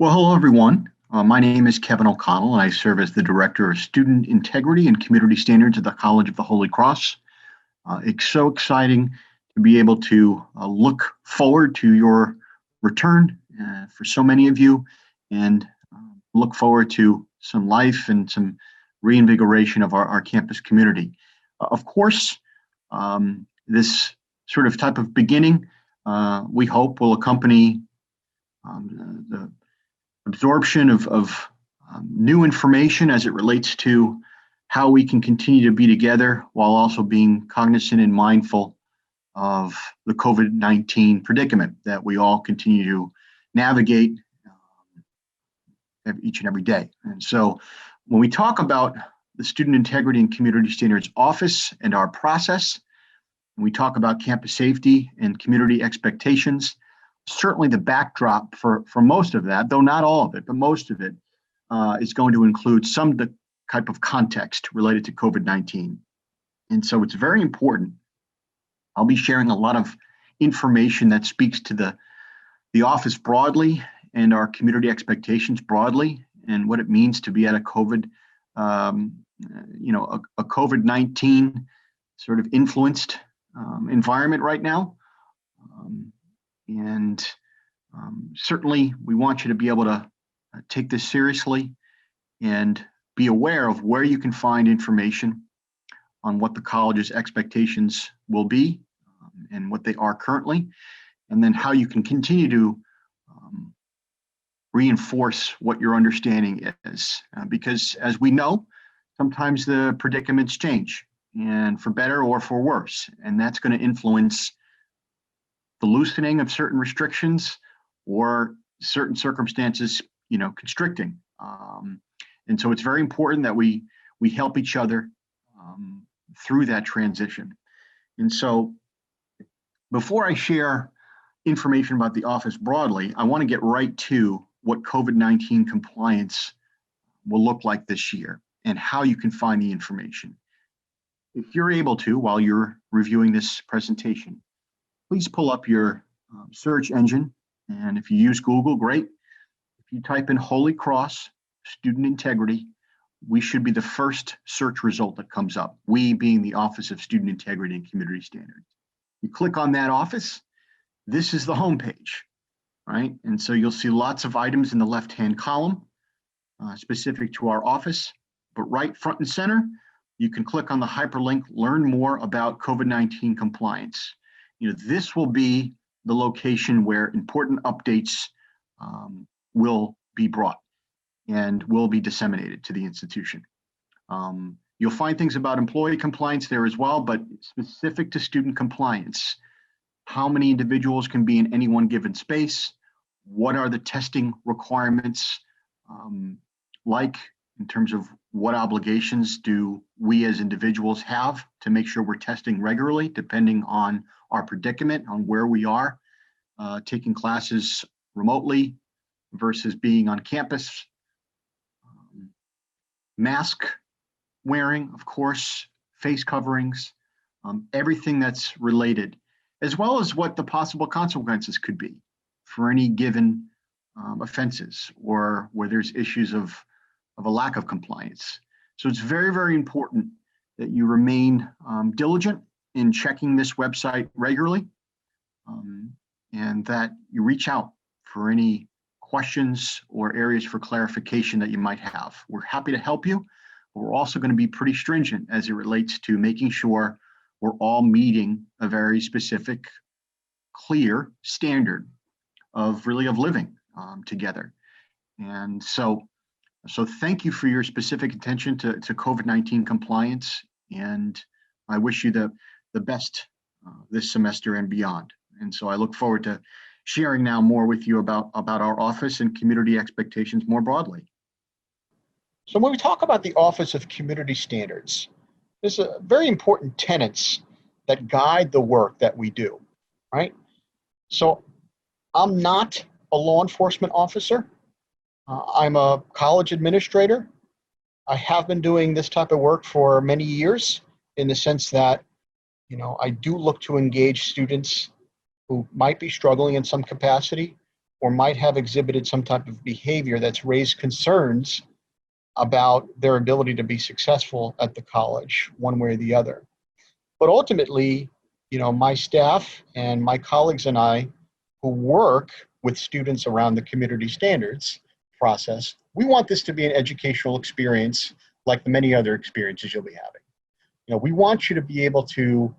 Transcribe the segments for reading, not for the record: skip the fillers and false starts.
Well, hello, everyone. My name is Kevin O'Connell, and I serve as the Director of Student Integrity and Community Standards at the College of the Holy Cross. It's so exciting to be able to look forward to your return for so many of you, and look forward to some life and some reinvigoration of our campus community. Of course, this sort of type of beginning, we hope, will accompany the absorption of new information as it relates to how we can continue to be together while also being cognizant and mindful of the COVID-19 predicament that we all continue to navigate each and every day. And so when we talk about the Student Integrity and Community Standards Office and our process, when we talk about campus safety and community expectations, certainly the backdrop for most of that, though not all of it, but most of it is going to include some type of context related to COVID-19. And so it's very important. I'll be sharing a lot of information that speaks to the office broadly and our community expectations broadly, and what it means to be at a COVID-19 sort of influenced environment right now. Certainly, we want you to be able to take this seriously and be aware of where you can find information on what the college's expectations will be and what they are currently, and then how you can continue to reinforce what your understanding is. Because as we know, sometimes the predicaments change, and for better or for worse, and that's going to influence the loosening of certain restrictions or certain circumstances, constricting. And so it's very important that we help each other through that transition. And so before I share information about the office broadly, I want to get right to what COVID-19 compliance will look like this year and how you can find the information. If you're able to, while you're reviewing this presentation, please pull up your search engine. And if you use Google, great. If you type in Holy Cross Student Integrity, we should be the first search result that comes up, we being the Office of Student Integrity and Community Standards. You click on that office, this is the homepage, right? And so you'll see lots of items in the left-hand column specific to our office, but right front and center, you can click on the hyperlink, learn more about COVID-19 compliance. This will be the location where important updates will be brought and will be disseminated to the institution. You'll find things about employee compliance there as well, but specific to student compliance, how many individuals can be in any one given space, what are the testing requirements like in terms of what obligations do we as individuals have to make sure we're testing regularly, depending on our predicament, on where we are, taking classes remotely versus being on campus. Mask wearing, of course, face coverings, everything that's related, as well as what the possible consequences could be for any given offenses or where there's issues of a lack of compliance. So it's very, very important that you remain diligent in checking this website regularly, and that you reach out for any questions or areas for clarification that you might have. We're happy to help you, but we're also going to be pretty stringent as it relates to making sure we're all meeting a very specific, clear standard of living together. And so thank you for your specific attention to COVID-19 compliance, and I wish you the best this semester and beyond. And so I look forward to sharing now more with you about our office and community expectations more broadly. So when we talk about the Office of Community Standards, there's a very important tenets that guide the work that we do, right? So I'm not a law enforcement officer. I'm a college administrator. I have been doing this type of work for many years, in the sense that, I do look to engage students who might be struggling in some capacity, or might have exhibited some type of behavior that's raised concerns about their ability to be successful at the college, one way or the other. But ultimately, my staff and my colleagues and I who work with students around the community standards process, we want this to be an educational experience like the many other experiences you'll be having. We want you to be able to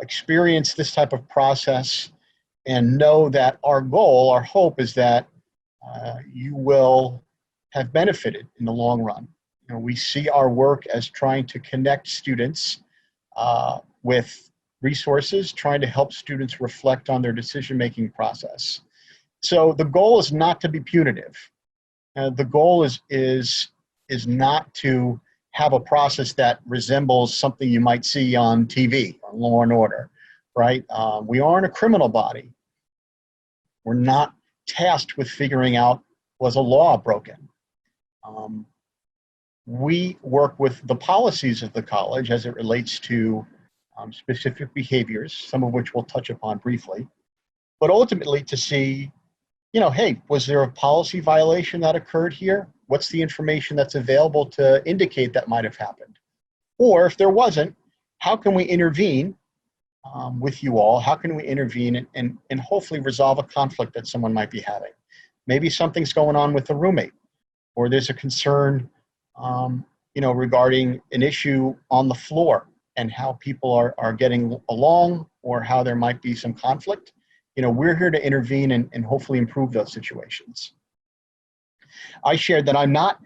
experience this type of process and know that our goal, our hope is that you will have benefited in the long run. We see our work as trying to connect students with resources, trying to help students reflect on their decision-making process. So the goal is not to be punitive. The goal is not to have a process that resembles something you might see on TV, on Law and Order, right? We aren't a criminal body. We're not tasked with figuring out, was a law broken? We work with the policies of the college as it relates to specific behaviors, some of which we'll touch upon briefly, but ultimately to see, hey, was there a policy violation that occurred here? What's the information that's available to indicate that might have happened? Or if there wasn't, how can we intervene with you all? How can we intervene and hopefully resolve a conflict that someone might be having? Maybe something's going on with the roommate, or there's a concern, regarding an issue on the floor and how people are getting along, or how there might be some conflict. We're here to intervene and hopefully improve those situations. I shared that I'm not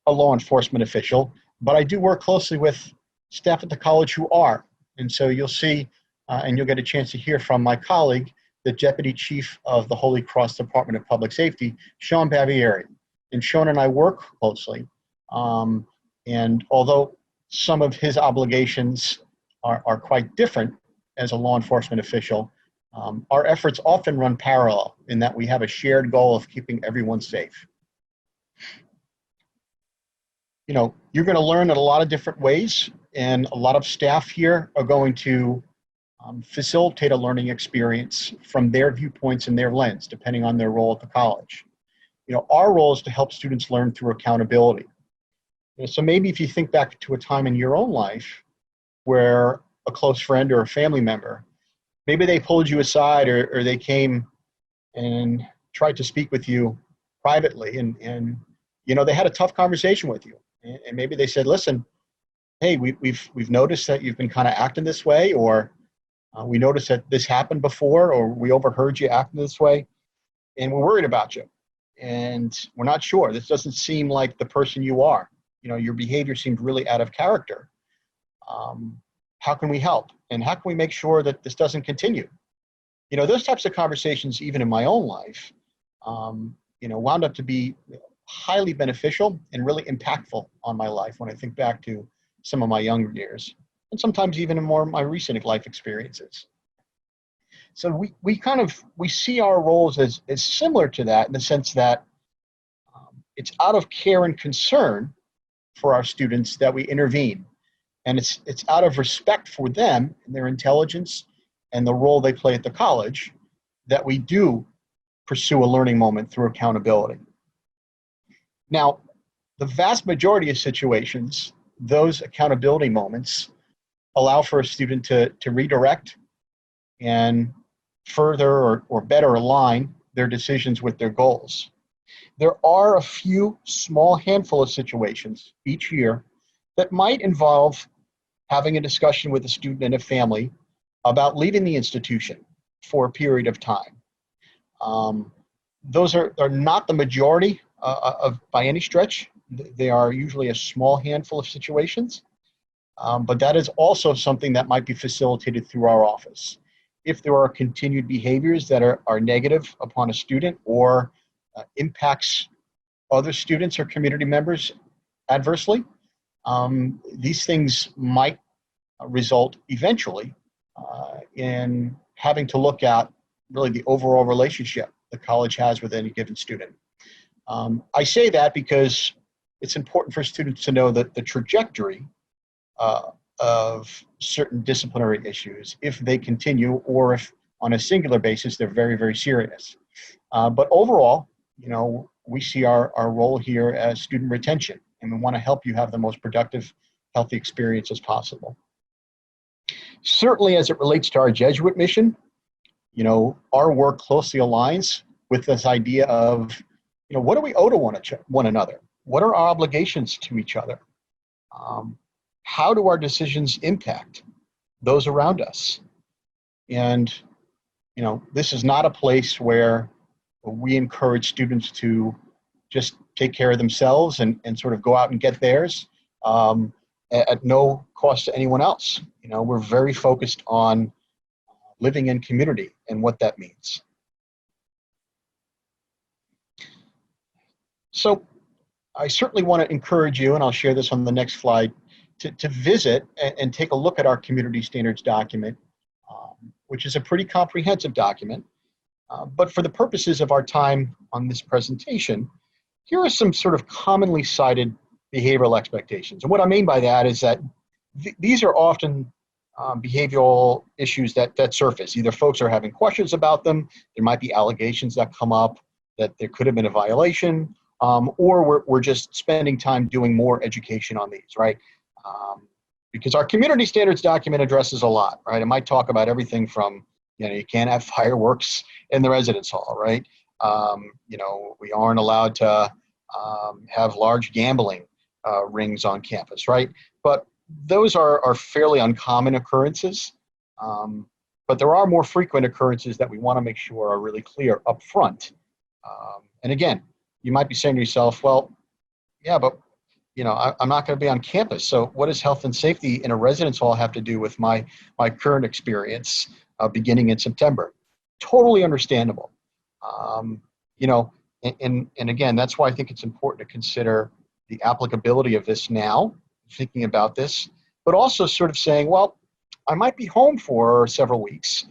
a law enforcement official, but I do work closely with staff at the college who are. And so you'll see, and you'll get a chance to hear from my colleague, the Deputy Chief of the Holy Cross Department of Public Safety, Sean Bavieri. And Sean and I work closely. And although some of his obligations are quite different as a law enforcement official, our efforts often run parallel in that we have a shared goal of keeping everyone safe. You're going to learn in a lot of different ways, and a lot of staff here are going to facilitate a learning experience from their viewpoints and their lens, depending on their role at the college. Our role is to help students learn through accountability. So maybe if you think back to a time in your own life where a close friend or a family member, maybe they pulled you aside, or they came and tried to speak with you privately, and they had a tough conversation with you. And maybe they said, listen, hey, we've noticed that you've been kind of acting this way, or we noticed that this happened before, or we overheard you acting this way, and we're worried about you. And we're not sure. This doesn't seem like the person you are. Your behavior seemed really out of character. How can we help? And how can we make sure that this doesn't continue? Those types of conversations, even in my own life, wound up to be highly beneficial and really impactful on my life when I think back to some of my younger years, and sometimes even in more of my recent life experiences. So we see our roles as similar to that, in the sense that it's out of care and concern for our students that we intervene. And it's out of respect for them and their intelligence and the role they play at the college that we do pursue a learning moment through accountability. Now, the vast majority of situations, those accountability moments allow for a student to redirect and further or better align their decisions with their goals. There are a few small handful of situations each year that might involve having a discussion with a student and a family about leaving the institution for a period of time. Those are not the majority by any stretch. They are usually a small handful of situations, but that is also something that might be facilitated through our office. If there are continued behaviors that are negative upon a student, or impacts other students or community members adversely, these things might result eventually in having to look at really the overall relationship the college has with any given student. I say that because it's important for students to know that the trajectory of certain disciplinary issues, if they continue, or if on a singular basis they're very, very serious. But overall, we see our role here as student retention, and we want to help you have the most productive, healthy experience as possible. Certainly, as it relates to our Jesuit mission, our work closely aligns with this idea of, what do we owe to one another? What are our obligations to each other? How do our decisions impact those around us? And, this is not a place where we encourage students to just take care of themselves and sort of go out and get theirs at no cost to anyone else. We're very focused on living in community and what that means. So I certainly want to encourage you, and I'll share this on the next slide, to visit and take a look at our community standards document, which is a pretty comprehensive document. But for the purposes of our time on this presentation, here are some sort of commonly cited behavioral expectations. And what I mean by that is that these are often behavioral issues that surface. Either folks are having questions about them, there might be allegations that come up that there could have been a violation, or we're just spending time doing more education on these, right? Because our community standards document addresses a lot, right? It might talk about everything from, you can't have fireworks in the residence hall, right? We aren't allowed to have large gambling rings on campus, right? But those are fairly uncommon occurrences. But there are more frequent occurrences that we want to make sure are really clear up front. And again, you might be saying to yourself, well, yeah, but I'm not going to be on campus. So what does health and safety in a residence hall have to do with my current experience beginning in September? Totally understandable. And again, that's why I think it's important to consider the applicability of this now, thinking about this, but also sort of saying, well, I might be home for several weeks,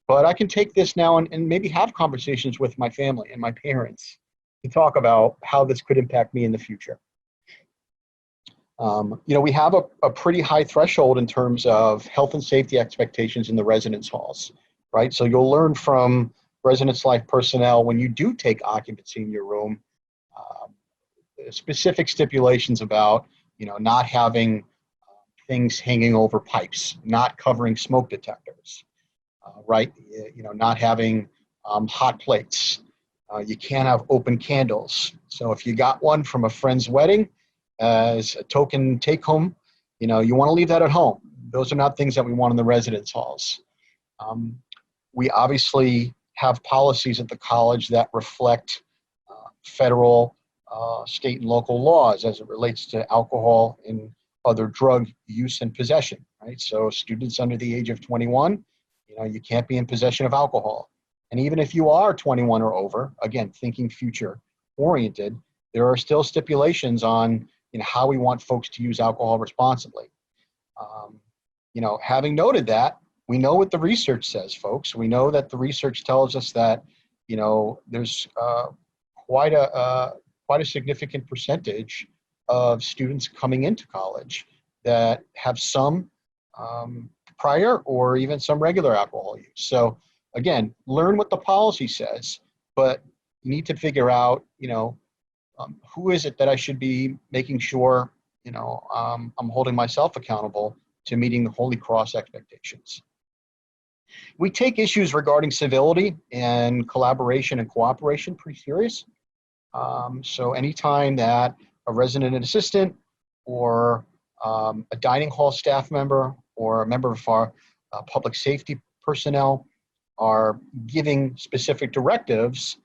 but I can take this now and maybe have conversations with my family and my parents to talk about how this could impact me in the future. We have a pretty high threshold in terms of health and safety expectations in the residence halls, right? So you'll learn from residence life personnel when you do take occupancy in your room, specific stipulations about, not having things hanging over pipes, not covering smoke detectors, right? Not having hot plates. You can't have open candles. So if you got one from a friend's wedding, as a token take home, you want to leave that at home. Those are not things that we want in the residence halls. We obviously have policies at the college that reflect federal, state, and local laws as it relates to alcohol and other drug use and possession, right? So students under the age of 21, you can't be in possession of alcohol. And even if you are 21 or over, again, thinking future oriented, there are still stipulations on how we want folks to use alcohol responsibly. Having noted that, we know what the research says, folks. We know that the research tells us that, there's quite a significant percentage of students coming into college that have some prior or even some regular alcohol use. So again, learn what the policy says, but you need to figure out, who is it that I should be making sure, I'm holding myself accountable to meeting the Holy Cross expectations. We take issues regarding civility and collaboration and cooperation pretty serious. So anytime that a resident assistant or a dining hall staff member or a member of our public safety personnel are giving specific directives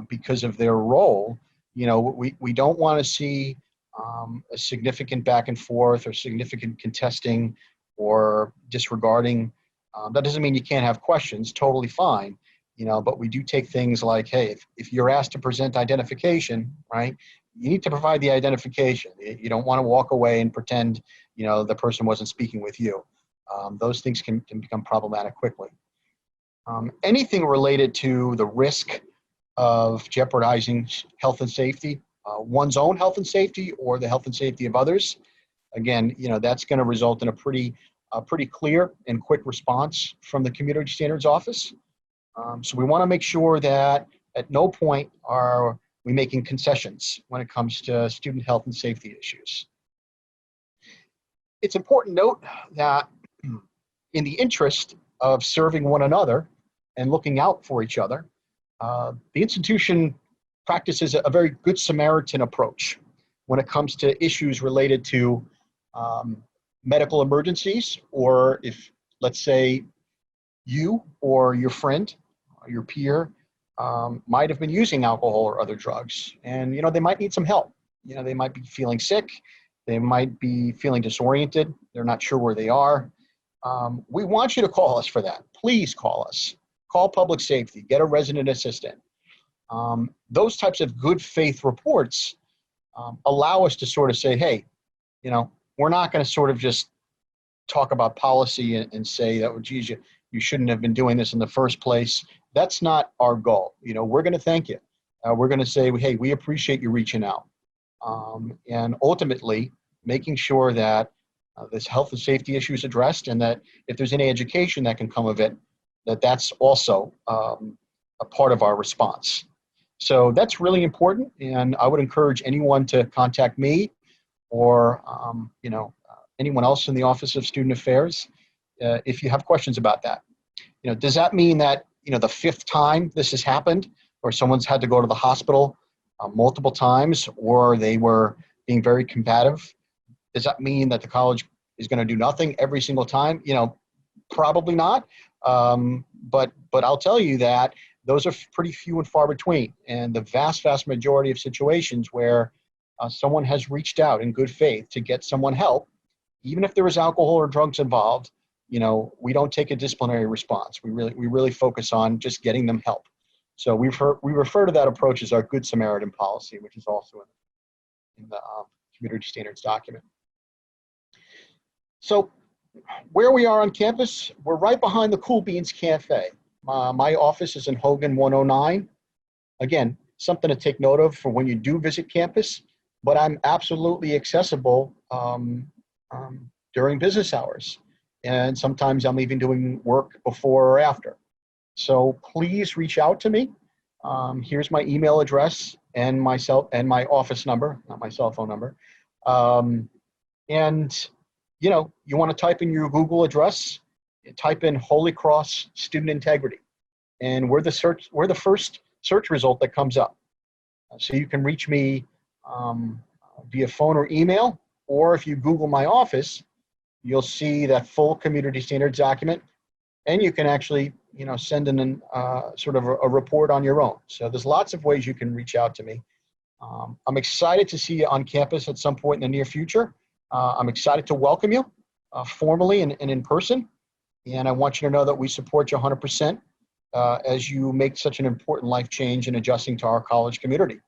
because of their role, we don't want to see a significant back and forth or significant contesting or disregarding. That doesn't mean you can't have questions, totally fine, but we do take things like, hey, if you're asked to present identification, right, you need to provide the identification. You don't want to walk away and pretend, the person wasn't speaking with you. Those things can become problematic quickly. Anything related to the risk of jeopardizing health and safety, one's own health and safety or the health and safety of others, again, that's going to result in a pretty clear and quick response from the Community Standards Office. So we want to make sure that At no point are we making concessions when it comes to student health and safety issues. It's important to note that in the interest of serving one another and looking out for each other, the institution practices a very good Samaritan approach when it comes to issues related to medical emergencies, or if, let's say, you or your friend or your peer might have been using alcohol or other drugs, and they might need some help. They might be feeling sick, they might be feeling disoriented, they're not sure where they are. We want you to call us for that. Please call us. Call public safety, get a resident assistant. Those types of good faith reports allow us to sort of say, hey, we're not going to sort of just talk about policy and say that, well, geez, you shouldn't have been doing this in the first place. That's not our goal. We're going to thank you. We're going to say, hey, we appreciate you reaching out. And ultimately, making sure that this health and safety issue is addressed, and that if there's any education that can come of it, that's also a part of our response. So that's really important, and I would encourage anyone to contact me or anyone else in the Office of Student Affairs if you have questions about that. Does that mean that the fifth time this has happened, or someone's had to go to the hospital multiple times, or they were being very combative? Does that mean that the college is going to do nothing every single time? Probably not. But I'll tell you that those are pretty few and far between. And the vast majority of situations where someone has reached out in good faith to get someone help, even if there is alcohol or drugs involved, we don't take a disciplinary response. We really focus on just getting them help. So we refer to that approach as our Good Samaritan policy, which is also in the community standards document. So where we are on campus, we're right behind the Cool Beans Cafe. My office is in Hogan 109. Again, something to take note of for when you do visit campus, but I'm absolutely accessible during business hours. And sometimes I'm even doing work before or after. So please reach out to me. Here's my email address and my office number, not my cell phone number. And you want to type in your Google address, type in Holy Cross Student Integrity, and we're the first search result that comes up. So you can reach me via phone or email, or if you Google my office, you'll see that full community standards document, and you can actually send in sort of a report on your own. So there's lots of ways you can reach out to me. I'm excited to see you on campus at some point in the near future. I'm excited to welcome you formally and in person. And I want you to know that we support you 100% as you make such an important life change in adjusting to our college community.